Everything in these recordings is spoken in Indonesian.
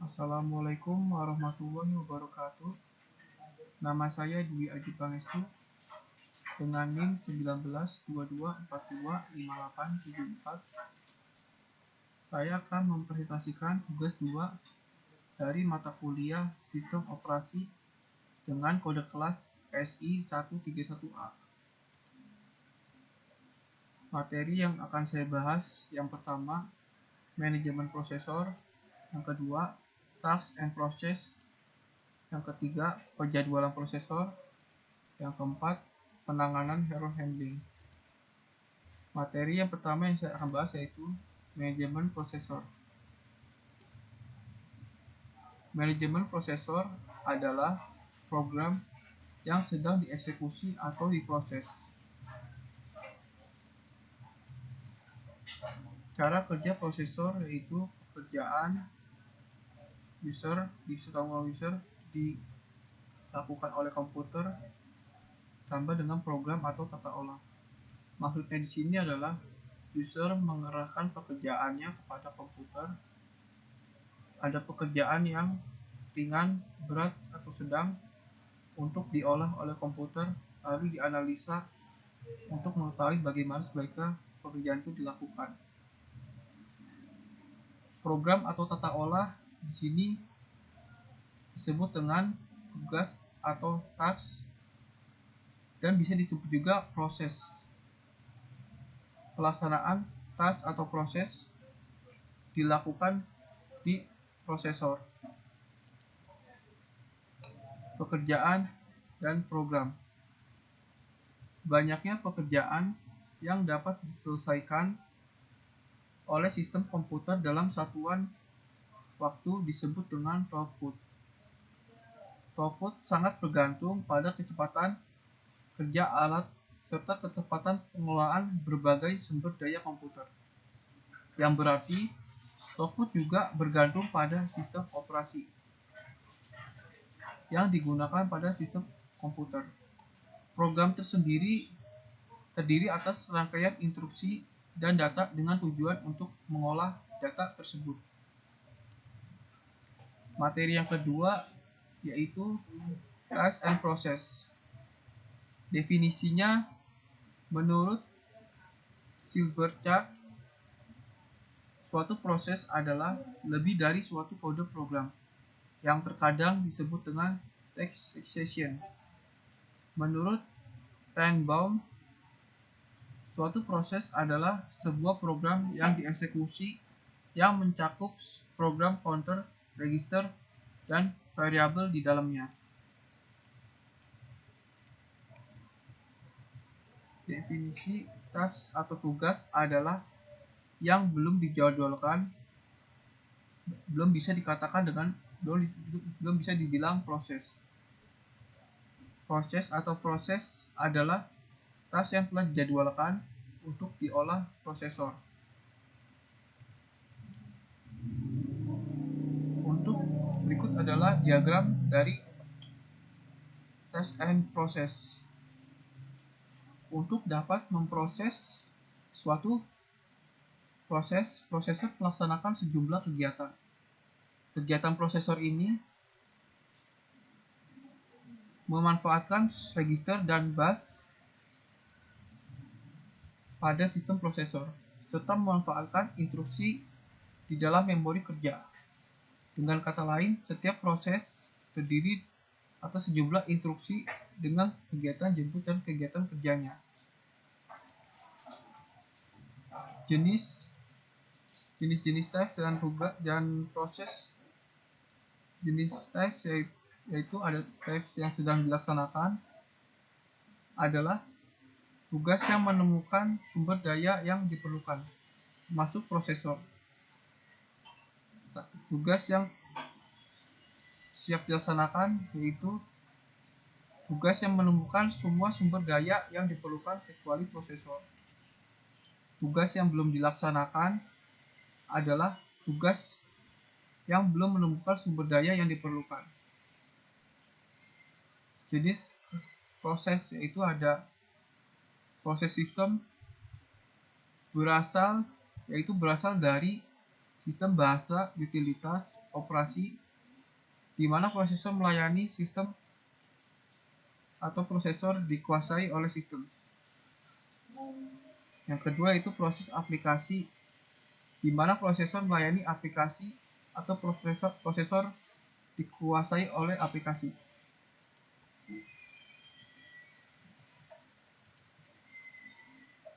Assalamualaikum warahmatullahi wabarakatuh. Nama saya Dwi Aji Pangestu dengan NIM 1922425874. Saya akan mempresentasikan tugas 2 dari mata kuliah Sistem Operasi dengan kode kelas SI 131A. Materi yang akan saya bahas yang pertama, manajemen prosesor, yang kedua, task and process, yang ketiga, penjadwalan prosesor, yang keempat, penanganan error handling. Materi yang pertama yang saya akan bahas yaitu manajemen prosesor. Manajemen prosesor adalah program yang sedang dieksekusi atau diproses. Cara kerja prosesor yaitu pekerjaan user dilakukan oleh komputer tambah dengan program atau tata olah. Maksudnya di sini adalah user mengerahkan pekerjaannya kepada komputer. Ada pekerjaan yang ringan, berat, atau sedang untuk diolah oleh komputer lalu dianalisa untuk mengetahui bagaimana sebaiknya pekerjaan itu dilakukan. Program atau tata olah di sini disebut dengan tugas atau task dan bisa disebut juga proses. Pelaksanaan task atau proses dilakukan di prosesor. Pekerjaan dan program. Banyaknya pekerjaan yang dapat diselesaikan oleh sistem komputer dalam satuan waktu disebut dengan throughput. Throughput sangat bergantung pada kecepatan kerja alat serta kecepatan pengelolaan berbagai sumber daya komputer. Yang berarti throughput juga bergantung pada sistem operasi yang digunakan pada sistem komputer. Program terdiri atas rangkaian instruksi dan data dengan tujuan untuk mengolah data tersebut. Materi yang kedua yaitu task and process. Definisinya menurut Silberchart, suatu proses adalah lebih dari suatu kode program yang terkadang disebut dengan text extension. Menurut Tanenbaum, suatu proses adalah sebuah program yang dieksekusi yang mencakup program counter, register, dan variabel di dalamnya. Definisi task atau tugas adalah yang belum dijadwalkan, belum bisa dibilang proses. Proses adalah task yang telah dijadwalkan untuk diolah prosesor. Untuk berikut adalah diagram dari task and process. Untuk dapat memproses suatu proses, prosesor melaksanakan sejumlah kegiatan. Kegiatan prosesor ini memanfaatkan register dan bus pada sistem prosesor, serta memanfaatkan instruksi di dalam memori kerja. Dengan kata lain, setiap proses terdiri atas sejumlah instruksi dengan kegiatan jemput dan kegiatan kerjanya. Jenis tes dan tugas dan proses. Jenis tes yaitu ada tes yang sedang dilaksanakan, adalah tugas yang menemukan sumber daya yang diperlukan masuk prosesor. Tugas yang siap dilaksanakan yaitu tugas yang menemukan semua sumber daya yang diperlukan kecuali prosesor. Tugas yang belum dilaksanakan adalah tugas yang belum menemukan sumber daya yang diperlukan. Jenis proses yaitu ada proses sistem berasal dari sistem bahasa, utilitas, operasi di mana prosesor melayani sistem atau prosesor dikuasai oleh sistem. Yang kedua itu proses aplikasi, di mana prosesor melayani aplikasi atau prosesor dikuasai oleh aplikasi.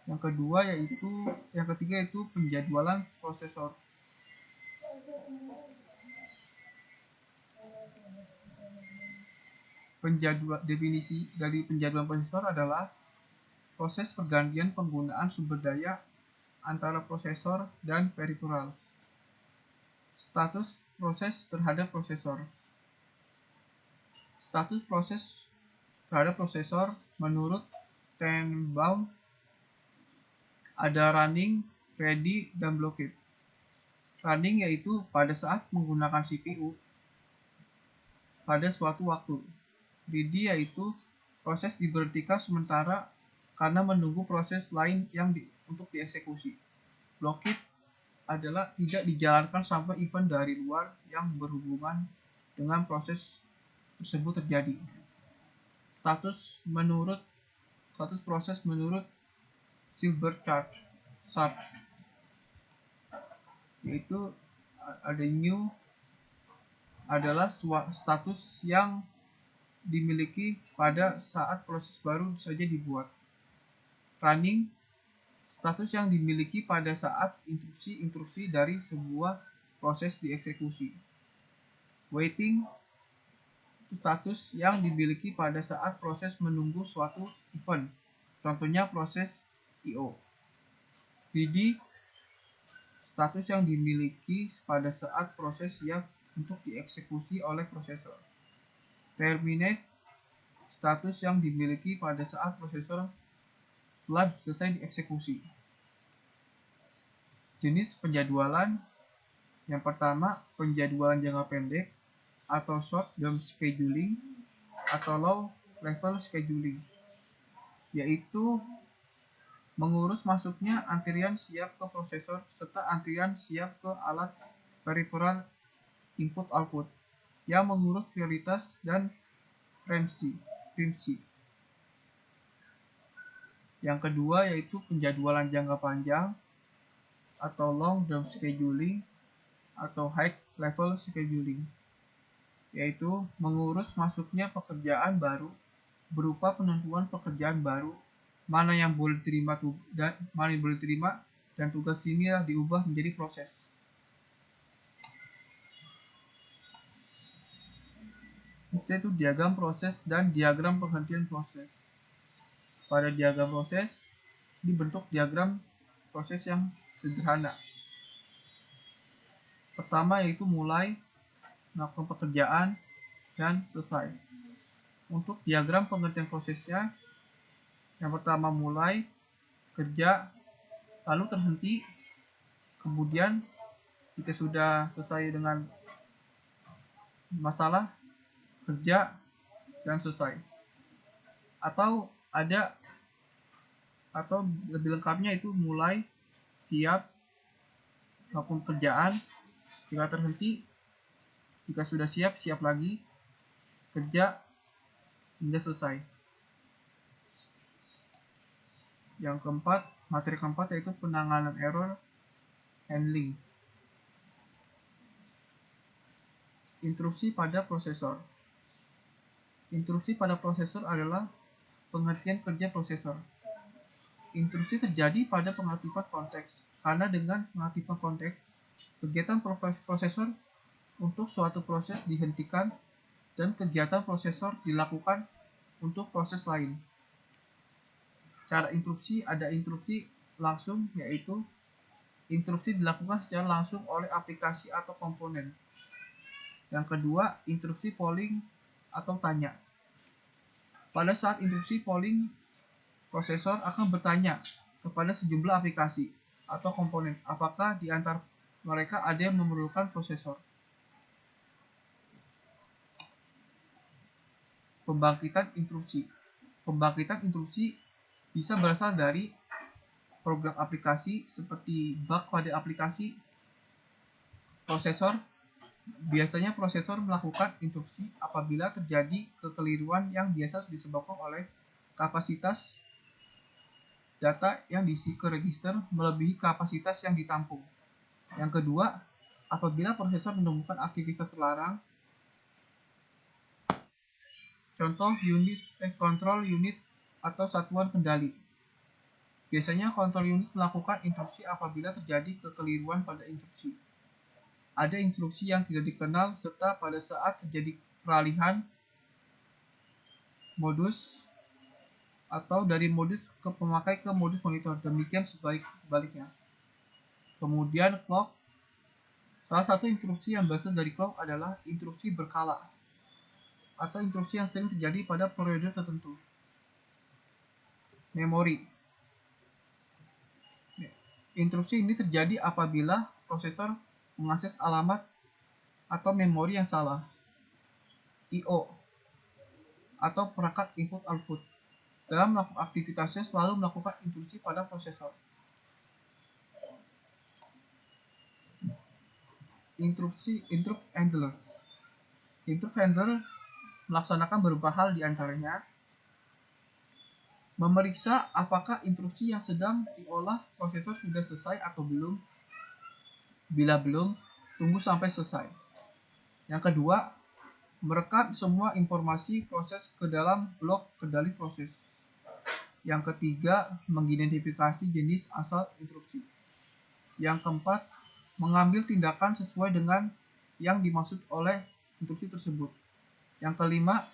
Yang ketiga itu penjadwalan prosesor. Definisi dari penjadwalan prosesor adalah proses pergantian penggunaan sumber daya antara prosesor dan peripheral. Status proses terhadap prosesor. Status proses terhadap prosesor menurut Tenenbaum ada running, ready, dan blockade. Running yaitu pada saat menggunakan CPU pada suatu waktu. Ready yaitu proses diberhentikan sementara karena menunggu proses lain untuk dieksekusi. Blockade adalah tidak dijalankan sampai event dari luar yang berhubungan dengan proses tersebut terjadi. Status proses menurut Silberschatz, yaitu ada new adalah status yang dimiliki pada saat proses baru saja dibuat. Running, status yang dimiliki pada saat instruksi dari sebuah proses dieksekusi. Waiting, status yang dimiliki pada saat proses menunggu suatu event, contohnya proses I/O. Ready, status yang dimiliki pada saat proses siap untuk dieksekusi oleh prosesor. Terminate, status yang dimiliki pada saat prosesor telah selesai dieksekusi. Jenis penjadwalan. Yang pertama, penjadwalan jangka pendek atau short term scheduling atau low level scheduling, yaitu mengurus masuknya antrian siap ke prosesor serta antrian siap ke alat peripheral input-output yang mengurus prioritas dan preempsi. Yang kedua yaitu penjadwalan jangka panjang atau long term scheduling atau high level scheduling, yaitu mengurus masuknya pekerjaan baru berupa penentuan pekerjaan baru, mana yang boleh diterima dan tugas ini diubah menjadi proses. Itu diagram proses dan diagram penghentian proses. Pada diagram proses dibentuk diagram proses yang sederhana. Pertama yaitu mulai, melakukan pekerjaan, dan selesai. Untuk diagram pengertian prosesnya, yang pertama mulai, kerja, lalu terhenti, kemudian jika sudah selesai dengan masalah, kerja, dan selesai. Atau lebih lengkapnya itu mulai, siap, melakukan pekerjaan, jika terhenti, jika sudah siap lagi, kerja, hingga selesai. Materi keempat yaitu penanganan error handling. Interupsi pada prosesor. Interupsi pada prosesor adalah pengertian kerja prosesor. Interupsi terjadi pada pengaktifan konteks, karena dengan pengaktifan konteks, kegiatan prosesor untuk suatu proses dihentikan dan kegiatan prosesor dilakukan untuk proses lain. Cara interupsi, ada interupsi langsung, yaitu interupsi dilakukan secara langsung oleh aplikasi atau komponen. Yang kedua, interupsi polling atau tanya. Pada saat interupsi polling, prosesor akan bertanya kepada sejumlah aplikasi atau komponen apakah di antara mereka ada yang memerlukan prosesor. Pembangkitan interupsi. Pembangkitan interupsi bisa berasal dari program aplikasi seperti bug pada aplikasi prosesor Biasanya prosesor melakukan interupsi apabila terjadi kekeliruan yang biasa disebabkan oleh kapasitas data yang diisi ke register melebihi kapasitas yang ditampung. Yang kedua, apabila prosesor menemukan aktivitas terlarang, contoh kontrol unit atau satuan kendali. Biasanya kontrol unit melakukan interupsi apabila terjadi kekeliruan pada instruksi. Ada instruksi yang tidak dikenal serta pada saat terjadi peralihan modus atau dari modus ke pemakai ke modus monitor, demikian sebaliknya. Kemudian clock. Salah satu instruksi yang berasal dari clock adalah instruksi berkala atau instruksi yang sering terjadi pada periode tertentu. Memori. Instruksi ini terjadi apabila prosesor mengakses alamat atau memori yang salah. I/O atau perangkat input-output. Dalam melakukan aktivitasnya selalu melakukan instruksi pada prosesor. Interrupt handler. Interrupt handler melaksanakan beberapa hal diantaranya memeriksa apakah instruksi yang sedang diolah prosesor sudah selesai atau belum. Bila belum, tunggu sampai selesai. Yang kedua, merekam semua informasi proses ke dalam blok kendali proses. Yang ketiga, mengidentifikasi jenis asal instruksi. Yang keempat, mengambil tindakan sesuai dengan yang dimaksud oleh instruksi tersebut. Yang kelima,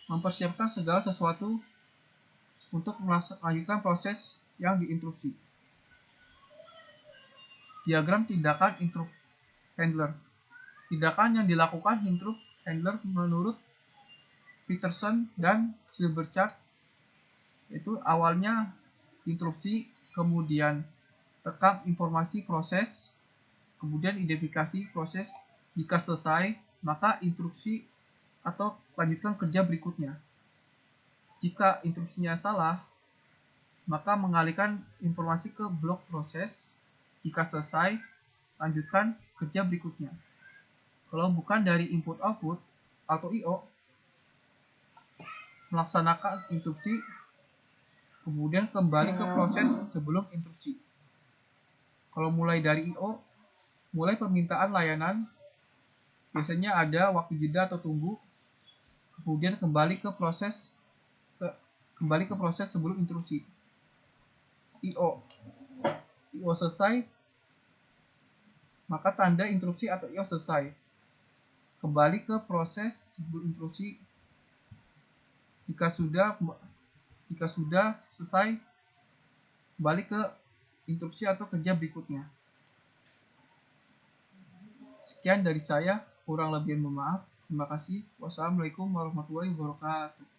mempersiapkan segala sesuatu untuk melanjutkan proses yang diinstruksi. Diagram tindakan interrupt handler. Tindakan yang dilakukan interrupt handler menurut Peterson dan Silberschatz itu awalnya interupsi, kemudian rekam informasi proses, kemudian identifikasi proses. Jika selesai, maka instruksi atau lanjutkan kerja berikutnya. Jika instruksinya salah, maka mengalihkan informasi ke blok proses. Jika selesai, lanjutkan kerja berikutnya. Kalau bukan dari input-output atau I/O, melaksanakan instruksi, kemudian kembali ke proses sebelum instruksi. Kalau mulai dari I/O, mulai permintaan layanan, biasanya ada waktu jeda atau tunggu, kemudian kembali ke proses sebelum instruksi. I/O selesai, maka tanda instruksi atau I/O selesai. Kembali ke proses sebelum instruksi. Jika sudah selesai, kembali ke instruksi atau kerja berikutnya. Sekian dari saya, kurang lebih mohon maaf. Terima kasih. Wassalamualaikum warahmatullahi wabarakatuh.